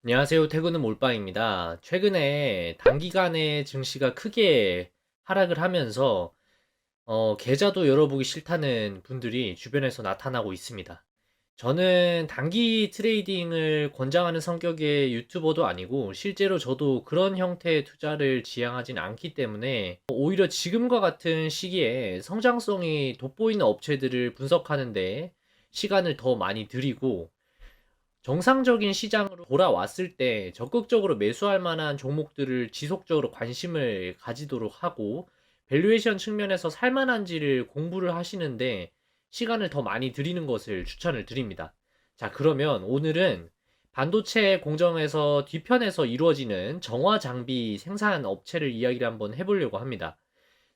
안녕하세요. 퇴근은 몰빵입니다. 최근에 단기간에 증시가 크게 하락을 하면서 계좌도 열어보기 싫다는 분들이 주변에서 나타나고 있습니다. 저는 단기 트레이딩을 권장하는 성격의 유튜버도 아니고 실제로 저도 그런 형태의 투자를 지향하진 않기 때문에 오히려 지금과 같은 시기에 성장성이 돋보이는 업체들을 분석하는데 시간을 더 많이 들이고 정상적인 시장으로 돌아왔을 때 적극적으로 매수할 만한 종목들을 지속적으로 관심을 가지도록 하고 밸류에이션 측면에서 살만한지를 공부를 하시는데 시간을 더 많이 들이는 것을 추천을 드립니다. 자, 그러면 오늘은 반도체 공정에서 뒤편에서 이루어지는 정화 장비 생산 업체를 이야기를 한번 해보려고 합니다.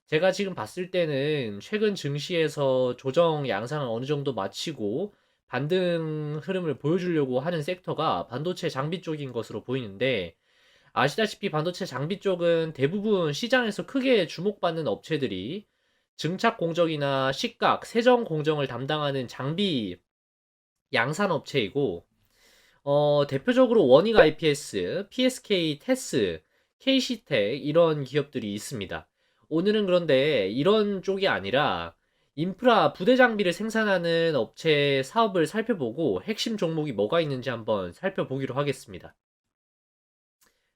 제가 지금 봤을 때는 최근 증시에서 조정 양상을 어느 정도 마치고 반등 흐름을 보여주려고 하는 섹터가 반도체 장비 쪽인 것으로 보이는데, 아시다시피 반도체 장비 쪽은 대부분 시장에서 크게 주목받는 업체들이 증착 공정이나 식각, 세정 공정을 담당하는 장비 양산 업체이고, 대표적으로 원익 IPS, PSK, 테스, KC텍 이런 기업들이 있습니다. 오늘은 그런데 이런 쪽이 아니라 인프라 부대 장비를 생산하는 업체 사업을 살펴보고 핵심 종목이 뭐가 있는지 한번 살펴보기로 하겠습니다.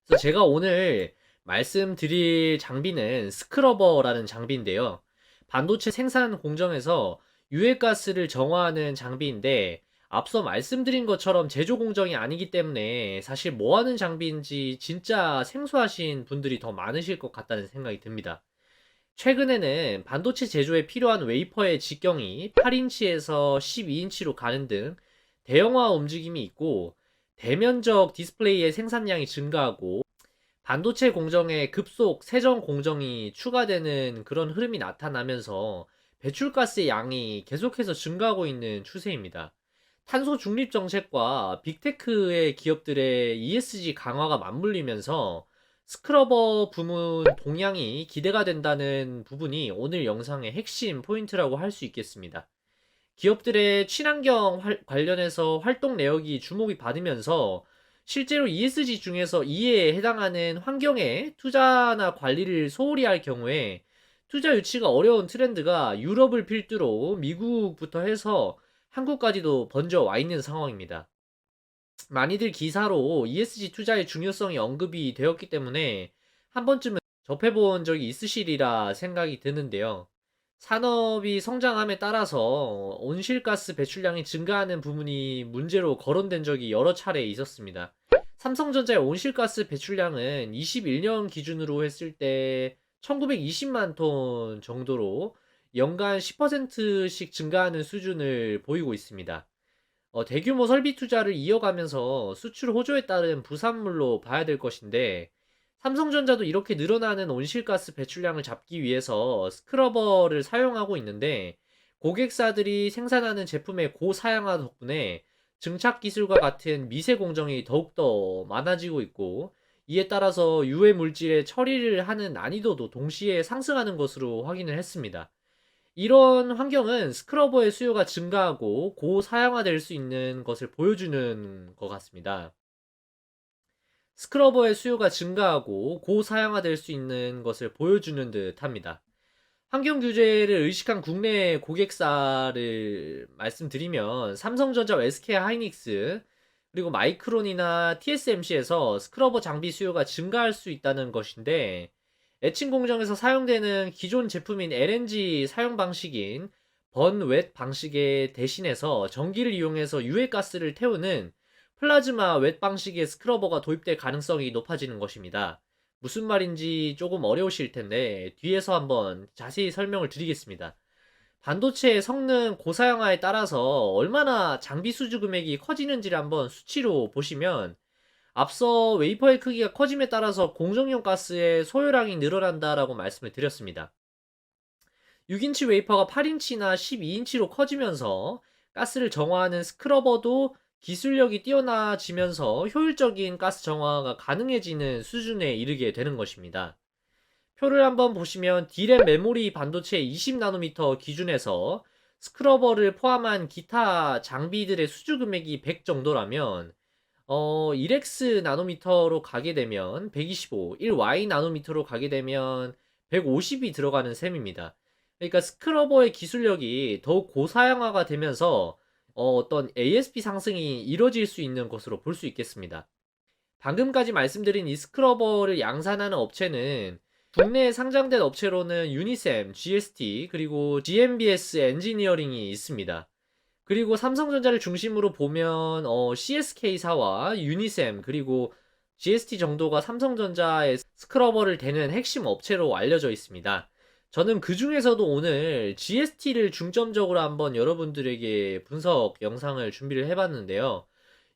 그래서 제가 오늘 말씀드릴 장비는 스크러버라는 장비인데요. 반도체 생산 공정에서 유해가스를 정화하는 장비인데, 앞서 말씀드린 것처럼 제조 공정이 아니기 때문에 사실 뭐 하는 장비인지 진짜 생소하신 분들이 더 많으실 것 같다는 생각이 듭니다. 최근에는 반도체 제조에 필요한 웨이퍼의 직경이 8인치에서 12인치로 가는 등 대형화 움직임이 있고, 대면적 디스플레이의 생산량이 증가하고 반도체 공정에 급속 세정 공정이 추가되는 그런 흐름이 나타나면서 배출가스의 양이 계속해서 증가하고 있는 추세입니다. 탄소 중립 정책과 빅테크의 기업들의 ESG 강화가 맞물리면서 스크러버 부문 동향이 기대가 된다는 부분이 오늘 영상의 핵심 포인트라고 할 수 있겠습니다. 기업들의 친환경 관련해서 활동 내역이 주목이 받으면서 실제로 ESG 중에서 이에 해당하는 환경에 투자나 관리를 소홀히 할 경우에 투자 유치가 어려운 트렌드가 유럽을 필두로 미국부터 해서 한국까지도 번져 와 있는 상황입니다. 많이들 기사로 ESG 투자의 중요성이 언급이 되었기 때문에 한 번쯤은 접해본 적이 있으시리라 생각이 드는데요. 산업이 성장함에 따라서 온실가스 배출량이 증가하는 부분이 문제로 거론된 적이 여러 차례 있었습니다. 삼성전자의 온실가스 배출량은 21년 기준으로 했을 때 1920만 톤 정도로 연간 10%씩 증가하는 수준을 보이고 있습니다. 대규모 설비 투자를 이어가면서 수출 호조에 따른 부산물로 봐야 될 것인데, 삼성전자도 이렇게 늘어나는 온실가스 배출량을 잡기 위해서 스크러버를 사용하고 있는데, 고객사들이 생산하는 제품의 고사양화 덕분에 증착 기술과 같은 미세 공정이 더욱더 많아지고 있고, 이에 따라서 유해 물질의 처리를 하는 난이도도 동시에 상승하는 것으로 확인을 했습니다. 이런 환경은 스크러버의 수요가 증가하고 고사양화될 수 있는 것을 보여주는 것 같습니다. 스크러버의 수요가 증가하고 고사양화될 수 있는 것을 보여주는 듯 합니다. 환경 규제를 의식한 국내 고객사를 말씀드리면 삼성전자, SK 하이닉스, 그리고 마이크론이나 TSMC에서 스크러버 장비 수요가 증가할 수 있다는 것인데, 애칭 공정에서 사용되는 기존 제품인 LNG 사용 방식인 번웻 방식에 대신해서 전기를 이용해서 유해가스를 태우는 플라즈마 웻 방식의 스크러버가 도입될 가능성이 높아지는 것입니다. 무슨 말인지 조금 어려우실 텐데 뒤에서 한번 자세히 설명을 드리겠습니다. 반도체의 성능 고사양화에 따라서 얼마나 장비 수주 금액이 커지는지를 한번 수치로 보시면, 앞서 웨이퍼의 크기가 커짐에 따라서 공정용 가스의 소요량이 늘어난다라고 말씀을 드렸습니다. 6인치 웨이퍼가 8인치나 12인치로 커지면서 가스를 정화하는 스크러버도 기술력이 뛰어나지면서 효율적인 가스 정화가 가능해지는 수준에 이르게 되는 것입니다. 표를 한번 보시면 D램 메모리 반도체 20나노미터 기준에서 스크러버를 포함한 기타 장비들의 수주 금액이 100 정도라면, 1x 나노미터로 가게 되면 125, 1y 나노미터로 가게 되면 150이 들어가는 셈입니다. 그러니까 스크러버의 기술력이 더욱 고사양화가 되면서 어떤 ASP 상승이 이뤄질 수 있는 것으로 볼 수 있겠습니다. 방금까지 말씀드린 이 스크러버를 양산하는 업체는 국내에 상장된 업체로는 유니셈, GST, 그리고 GMBS 엔지니어링이 있습니다. 그리고 삼성전자를 중심으로 보면 CSK사와 유니셈 그리고 GST 정도가 삼성전자의 스크러버를 대는 핵심 업체로 알려져 있습니다. 저는 그 중에서도 오늘 GST를 중점적으로 한번 여러분들에게 분석 영상을 준비를 해봤는데요.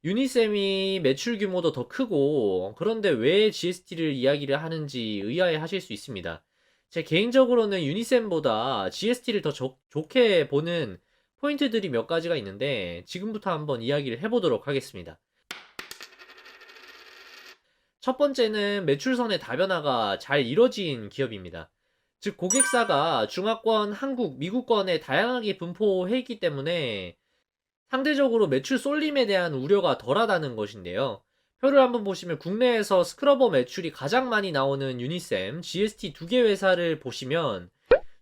유니셈이 매출 규모도 더 크고 그런데 왜 GST를 이야기를 하는지 의아해 하실 수 있습니다. 제 개인적으로는 유니셈보다 GST를 더 좋게 보는 포인트들이 몇 가지가 있는데 지금부터 한번 이야기를 해보도록 하겠습니다. 첫 번째는 매출선의 다변화가 잘 이뤄진 기업입니다. 즉 고객사가 중화권, 한국, 미국권에 다양하게 분포해 있기 때문에 상대적으로 매출 쏠림에 대한 우려가 덜하다는 것인데요. 표를 한번 보시면 국내에서 스크러버 매출이 가장 많이 나오는 유니셈, GST 두 개 회사를 보시면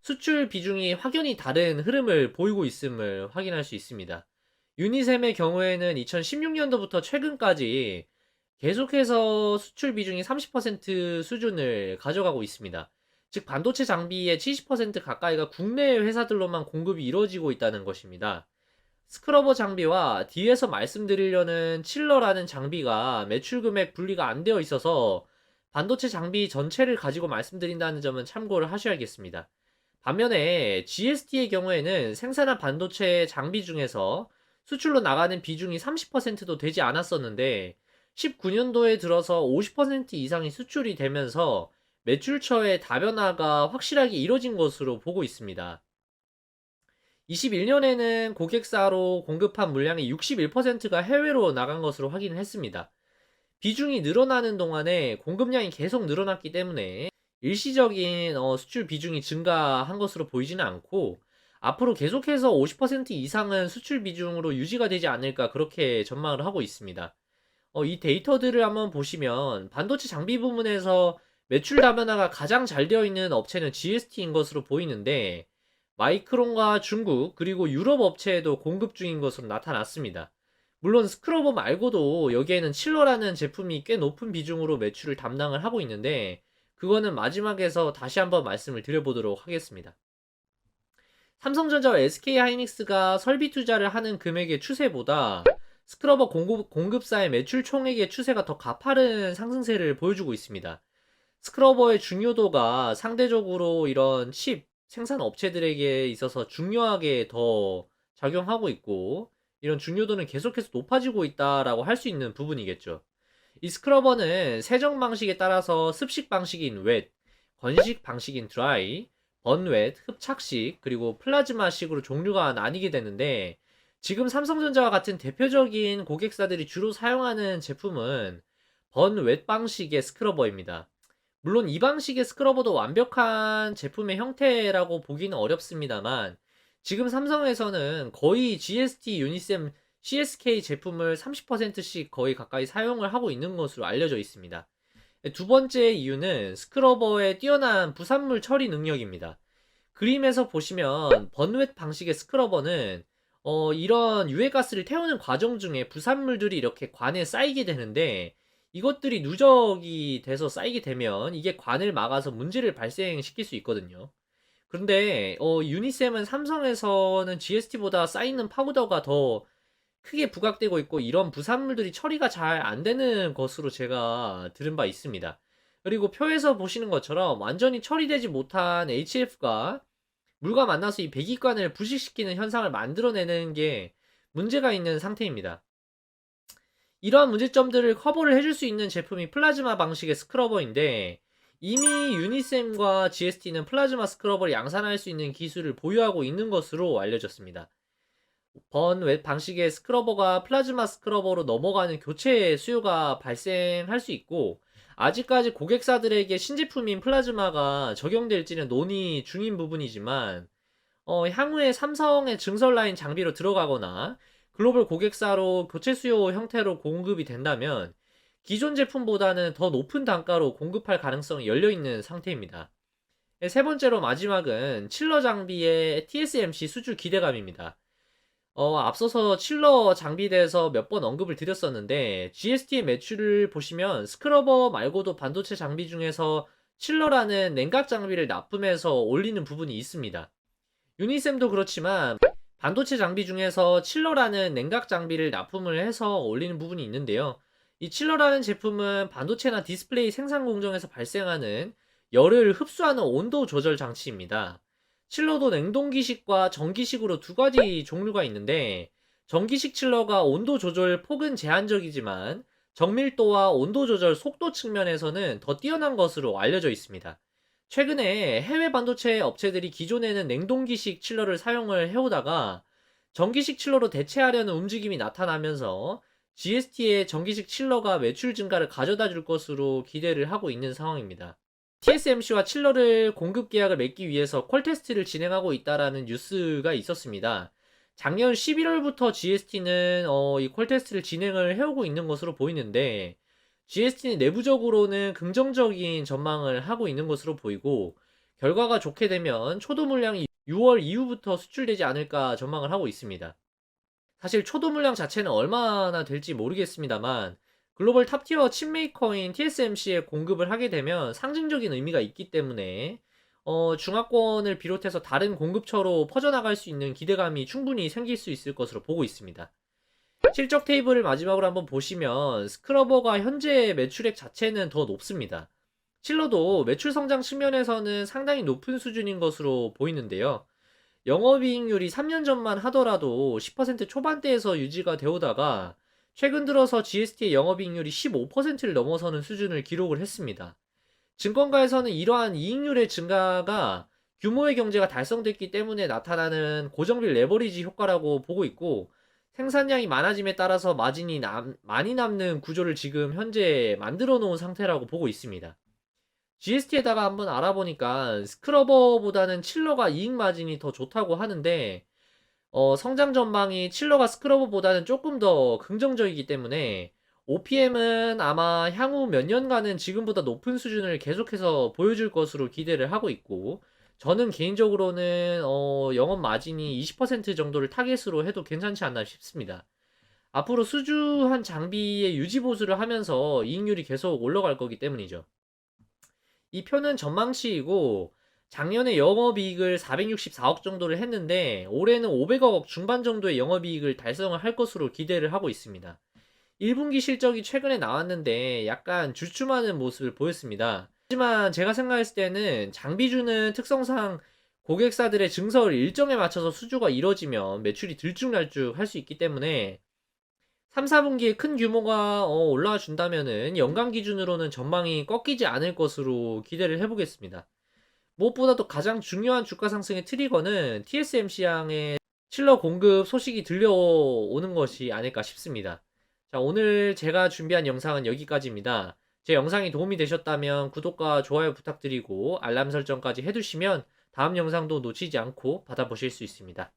수출 비중이 확연히 다른 흐름을 보이고 있음을 확인할 수 있습니다. 유니셈의 경우에는 2016년도부터 최근까지 계속해서 수출 비중이 30% 수준을 가져가고 있습니다. 즉 반도체 장비의 70% 가까이가 국내 회사들로만 공급이 이루어지고 있다는 것입니다. 스크러버 장비와 뒤에서 말씀드리려는 칠러라는 장비가 매출 금액 분리가 안 되어 있어서 반도체 장비 전체를 가지고 말씀드린다는 점은 참고를 하셔야겠습니다. 반면에 GST의 경우에는 생산한 반도체 장비 중에서 수출로 나가는 비중이 30%도 되지 않았었는데 19년도에 들어서 50% 이상이 수출이 되면서 매출처의 다변화가 확실하게 이뤄진 것으로 보고 있습니다. 21년에는 고객사로 공급한 물량의 61%가 해외로 나간 것으로 확인했습니다. 비중이 늘어나는 동안에 공급량이 계속 늘어났기 때문에 일시적인 수출 비중이 증가한 것으로 보이지는 않고 앞으로 계속해서 50% 이상은 수출 비중으로 유지가 되지 않을까 그렇게 전망을 하고 있습니다. 이 데이터들을 한번 보시면 반도체 장비 부문에서 매출 다변화가 가장 잘 되어 있는 업체는 GST인 것으로 보이는데 마이크론과 중국 그리고 유럽 업체에도 공급 중인 것으로 나타났습니다. 물론 스크러버 말고도 여기에는 칠러라는 제품이 꽤 높은 비중으로 매출을 담당을 하고 있는데 그거는 마지막에서 다시 한번 말씀을 드려보도록 하겠습니다. 삼성전자와 SK하이닉스가 설비 투자를 하는 금액의 추세보다 스크러버 공급사의 매출 총액의 추세가 더 가파른 상승세를 보여주고 있습니다. 스크러버의 중요도가 상대적으로 이런 칩 생산 업체들에게 있어서 중요하게 더 작용하고 있고 이런 중요도는 계속해서 높아지고 있다라고 할 수 있는 부분이겠죠. 이 스크러버는 세정 방식에 따라서 습식 방식인 웻, 건식 방식인 드라이, 번웻, 흡착식, 그리고 플라즈마식으로 종류가 나뉘게 되는데 지금 삼성전자와 같은 대표적인 고객사들이 주로 사용하는 제품은 번웻 방식의 스크러버입니다. 물론 이 방식의 스크러버도 완벽한 제품의 형태라고 보기는 어렵습니다만 지금 삼성에서는 거의 GST, 유니셈, CSK 제품을 30%씩 거의 가까이 사용을 하고 있는 것으로 알려져 있습니다. 두 번째 이유는 스크러버의 뛰어난 부산물 처리 능력입니다. 그림에서 보시면 번웻 방식의 스크러버는 이런 유해가스를 태우는 과정 중에 부산물들이 이렇게 관에 쌓이게 되는데 이것들이 누적이 돼서 쌓이게 되면 이게 관을 막아서 문제를 발생시킬 수 있거든요. 그런데 유니셈은 삼성에서는 GST보다 쌓이는 파우더가 더 크게 부각되고 있고 이런 부산물들이 처리가 잘 안 되는 것으로 제가 들은 바 있습니다. 그리고 표에서 보시는 것처럼 완전히 처리되지 못한 HF가 물과 만나서 이 배기관을 부식시키는 현상을 만들어내는 게 문제가 있는 상태입니다. 이러한 문제점들을 커버를 해줄 수 있는 제품이 플라즈마 방식의 스크러버인데 이미 유니셈과 GST는 플라즈마 스크러버를 양산할 수 있는 기술을 보유하고 있는 것으로 알려졌습니다. 번웻 방식의 스크러버가 플라즈마 스크러버로 넘어가는 교체 수요가 발생할 수 있고 아직까지 고객사들에게 신제품인 플라즈마가 적용될지는 논의 중인 부분이지만 향후에 삼성의 증설 라인 장비로 들어가거나 글로벌 고객사로 교체 수요 형태로 공급이 된다면 기존 제품보다는 더 높은 단가로 공급할 가능성이 열려 있는 상태입니다. 세 번째로 마지막은 칠러 장비의 TSMC 수주 기대감입니다. 앞서서 칠러 장비에 대해서 몇 번 언급을 드렸었는데, GST의 매출을 보시면 스크러버 말고도 반도체 장비 중에서 칠러라는 냉각 장비를 납품해서 올리는 부분이 있습니다. 유니셈도 그렇지만 반도체 장비 중에서 칠러라는 냉각 장비를 납품을 해서 올리는 부분이 있는데요. 이 칠러라는 제품은 반도체나 디스플레이 생산 공정에서 발생하는 열을 흡수하는 온도 조절 장치입니다. 칠러도 냉동기식과 전기식으로 두 가지 종류가 있는데, 전기식 칠러가 온도 조절 폭은 제한적이지만 정밀도와 온도 조절 속도 측면에서는 더 뛰어난 것으로 알려져 있습니다. 최근에 해외 반도체 업체들이 기존에는 냉동기식 칠러를 사용을 해오다가 전기식 칠러로 대체하려는 움직임이 나타나면서 GST의 전기식 칠러가 매출 증가를 가져다 줄 것으로 기대를 하고 있는 상황입니다. TSMC와 칠러를 공급 계약을 맺기 위해서 퀄 테스트를 진행하고 있다라는 뉴스가 있었습니다. 작년 11월부터 GST는 이 퀄 테스트를 진행을 해오고 있는 것으로 보이는데, GST는 내부적으로는 긍정적인 전망을 하고 있는 것으로 보이고, 결과가 좋게 되면 초도 물량이 6월 이후부터 수출되지 않을까 전망을 하고 있습니다. 사실 초도 물량 자체는 얼마나 될지 모르겠습니다만, 글로벌 탑티어 칩 메이커인 TSMC에 공급을 하게 되면 상징적인 의미가 있기 때문에 중화권을 비롯해서 다른 공급처로 퍼져나갈 수 있는 기대감이 충분히 생길 수 있을 것으로 보고 있습니다. 실적 테이블을 마지막으로 한번 보시면 스크러버가 현재 매출액 자체는 더 높습니다. 칠러도 매출 성장 측면에서는 상당히 높은 수준인 것으로 보이는데요. 영업이익률이 3년 전만 하더라도 10% 초반대에서 유지가 되오다가 최근 들어서 GST의 영업이익률이 15%를 넘어서는 수준을 기록을 했습니다. 증권가에서는 이러한 이익률의 증가가 규모의 경제가 달성됐기 때문에 나타나는 고정비 레버리지 효과라고 보고 있고, 생산량이 많아짐에 따라서 마진이 많이 남는 구조를 지금 현재 만들어 놓은 상태라고 보고 있습니다. GST에다가 한번 알아보니까 스크러버보다는 칠러가 이익 마진이 더 좋다고 하는데, 성장 전망이 칠러가 스크러버보다는 조금 더 긍정적이기 때문에 OPM은 아마 향후 몇 년간은 지금보다 높은 수준을 계속해서 보여줄 것으로 기대를 하고 있고, 저는 개인적으로는 영업 마진이 20% 정도를 타겟으로 해도 괜찮지 않나 싶습니다. 앞으로 수주한 장비의 유지 보수를 하면서 이익률이 계속 올라갈 거기 때문이죠. 이 표는 전망치이고, 작년에 영업이익을 464억 정도를 했는데 올해는 500억 중반 정도의 영업이익을 달성을 할 것으로 기대를 하고 있습니다. 1분기 실적이 최근에 나왔는데 약간 주춤하는 모습을 보였습니다. 하지만 제가 생각했을 때는 장비주는 특성상 고객사들의 증설 일정에 맞춰서 수주가 이뤄지면 매출이 들쭉날쭉 할 수 있기 때문에 3, 4분기에 큰 규모가 올라와 준다면은 연간 기준으로는 전망이 꺾이지 않을 것으로 기대를 해보겠습니다. 무엇보다도 가장 중요한 주가 상승의 트리거는 TSMC 양의 칠러 공급 소식이 들려오는 것이 아닐까 싶습니다. 자, 오늘 제가 준비한 영상은 여기까지입니다. 제 영상이 도움이 되셨다면 구독과 좋아요 부탁드리고 알람 설정까지 해두시면 다음 영상도 놓치지 않고 받아보실 수 있습니다.